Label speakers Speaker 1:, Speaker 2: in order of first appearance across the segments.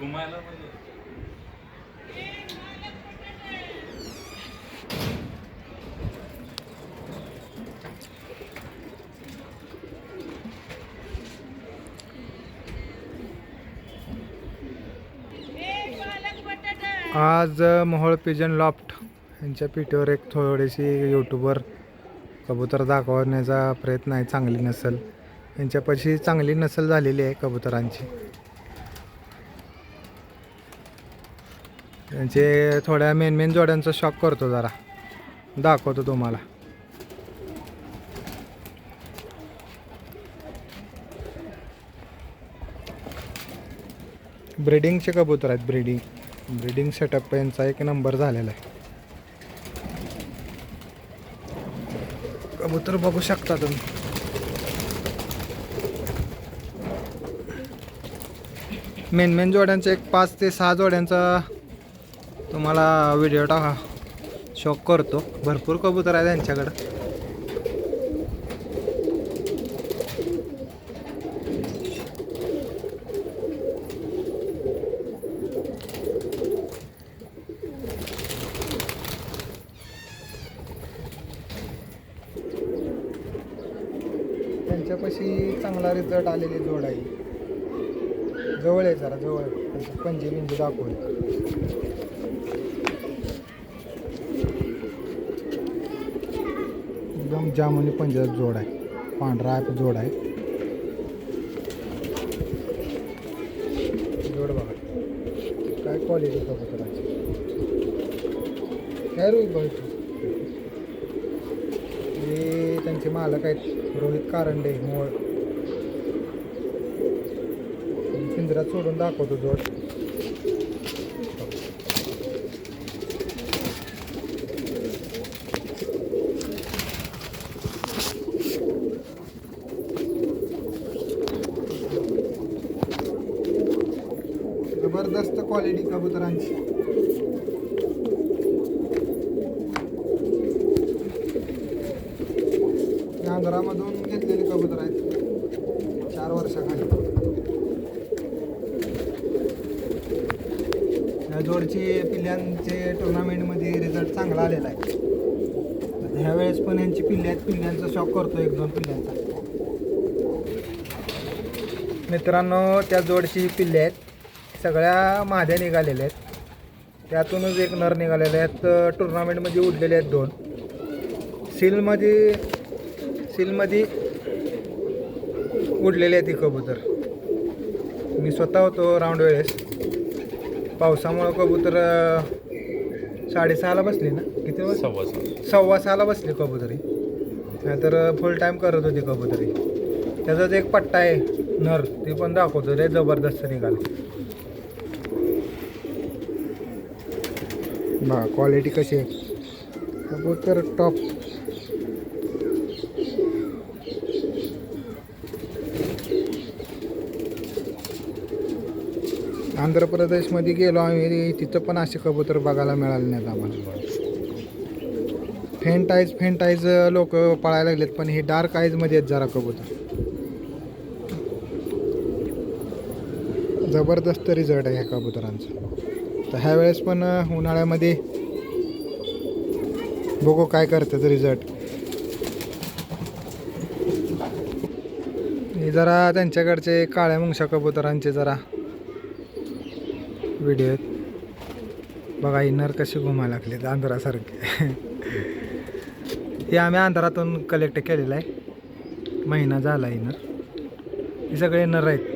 Speaker 1: घुमायला म्हणजे
Speaker 2: आज मोहोळ पिजन लॉफ्ट यांच्या पिठीवर एक थोडीशी यूट्यूबवर कबूतर दाखवण्याचा प्रयत्न आहे. चांगली नसल यांच्यापाशी चांगली नसल झालेली आहे कबुतरांची. त्यांचे थोड्या मेन जोड्यांचा शॉक करतो, जरा दाखवतो तुम्हाला. ब्रीडिंगचे कबूतर आहेत. ब्रीडिंग सेटअप यांचा एक नंबर झालेला आहे. कबूतर बघू शकता तुम्ही. मेन जोड्यांचा एक 5 ते 6 जोड्यांचा तुम्हाला व्हिडिओ शॉक करतो. भरपूर कबूतर आहे त्यांच्याकडं. त्यांच्यापाशी चांगला रिझल्ट आलेली जोड आहे. जवळ आहे, जरा जवळ आहे. पंजे बिंजे दाखवले. एकदम जामुनी पंजाब जोड आहे. पांढरा जोड आहे. जोड बघा काय क्वालिटी कबुतराची. काय रोहित भाई हे त्यांचे मालक आहेत. रोहित कारंडे मोळ. पिंजऱ्यात सोडून दाखवतो जोड. जबरदस्त क्वालिटी कबुतरांची. आंध्रामधून घेतलेली कबूतर आहेत 4 वर्षाखाली. या जोडची पिल्ल्यांचे टुर्नामेंटमध्ये रिझल्ट चांगला आलेला आहे. ह्यावेळेस पण यांची पिल्ल्यांचा शॉक करतो. 1-2 पिल्ल्यांचा. मित्रांनो, त्या जोडची पिल्ले आहेत. सगळ्या माद्या निघालेल्या आहेत. त्यातूनच एक नर निघालेले आहेत. टुर्नामेंटमध्ये उडलेले आहेत 2. सीलमध्ये उडलेले आहेत ही कबूतर. मी स्वतः होतो राऊंड वेळेस. पावसामुळं कबूतर 6:30ला बसली ना. किती वाजता? 6:15ला बसली कबुतरी. नाहीतर फुल टाईम करत होती कबुतरी. त्याचाच एक पट्टा आहे नर, ती पण दाखवतो. रे जबरदस्त निघाली. बघा क्वालिटी कशी आहे. कबूतर टॉप. आंध्र प्रदेशमध्ये गेलो आम्ही, तिथं पण असे कबूतर बघायला मिळाले नाहीत आम्हाला. फेंट आईज लोक पळायला लागलेत, पण हे डार्क आईजमध्ये आहेत जरा कबूतर. जबरदस्त रिझल्ट आहे ह्या कबुतरांचा. तर ह्या वेळेस पण उन्हाळ्यामध्ये बघू काय करतात रिझल्ट. हे जरा त्यांच्याकडचे काळ्या मुंगशा कबुतरांचे जरा व्हिडिओ आहेत. बघा इनर कसे घुमायला लागले आंध्रासारखे. हे आम्ही आंध्रातून कलेक्ट केलेलं आहे. महिना झाला इनर. हे सगळे नर आहेत.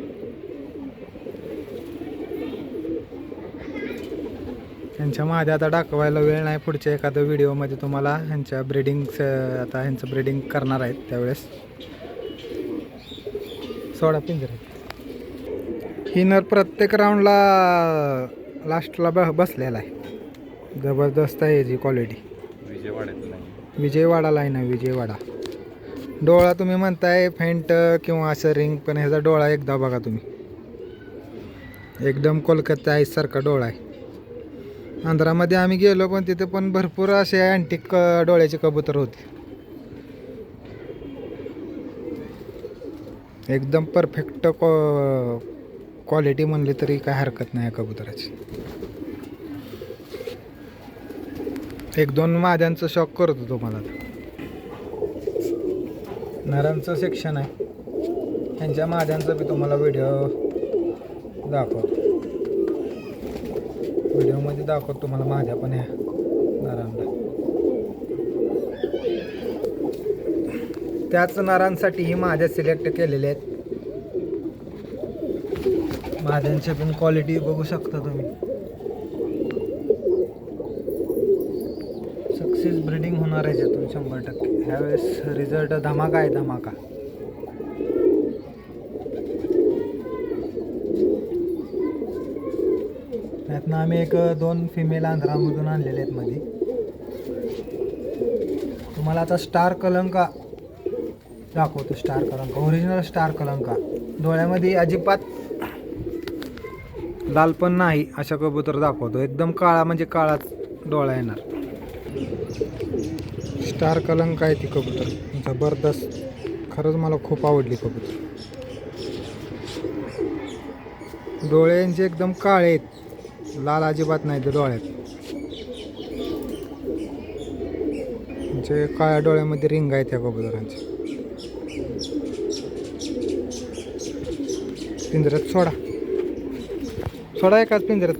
Speaker 2: ह्यांच्या मागे आता दाखवायला वेळ नाही. पुढच्या एखाद्या व्हिडिओमध्ये तुम्हाला ह्यांच्या आता ह्यांचं ब्रीडिंग करणार आहेत त्यावेळेस. सोडा पिंजरा. ही नर प्रत्येक राऊंडला लास्टला बसलेला आहे. जबरदस्त आहे याची क्वालिटी. विजयवाडाला आहे ना, विजयवाडा. डोळा तुम्ही म्हणताय फेंट किंवा असं रिंग, पण ह्याचा डोळा एकदा बघा तुम्ही. एकदम कोलकाता आईसारखा डोळा आहे. आंध्रामध्ये आम्ही गेलो, पण तिथे पण भरपूर असे अँटिक डोळ्याचे कबूतर होते. एकदम परफेक्ट क्वालिटी म्हणली तरी काय हरकत नाही कबुतराची. एक दोन माद्यांचं शॉक करतो तुम्हाला. नरांचं सेक्शन आहे, त्यांच्या माद्यांचं बी तुम्हाला व्हिडिओ दाखवतो. व्हिडिओमध्ये दाखवतो तुम्हाला माद्या पण ह्या नरांना. त्याच नरांसाठी माद्या सिलेक्ट केलेल्या आहेत. माद्यांची पण क्वालिटी बघू शकता तुम्ही. सक्सेस ब्रीडिंग होणार आहे याच्यातून 100%. ह्यावेळेस रिझल्ट धमाका आहे, धमाका. त्यातनं आम्ही एक 2 फिमेल आंध्रामधून आणलेले आहेत मध्ये. तुम्हाला आता स्टार कलंका दाखवतो. Star Kalanka, original star Kalanka. डोळ्यामध्ये अजिबात लालपण नाही अशा कबूतर दाखवतो. एकदम काळा म्हणजे काळाच डोळा येणार. स्टार कलंका आहे ती कबूतर, जबरदस्त. खरंच मला खूप आवडली कबूतर. डोळे यांचे एकदम काळे आहेत, लाल अजिबात नाही ते डोळ्यात. म्हणजे काळ्या डोळ्यामध्ये रिंग आहे त्या कबुतरांची. पिंजऱ्यात सोडा एकाच पिंजऱ्यात.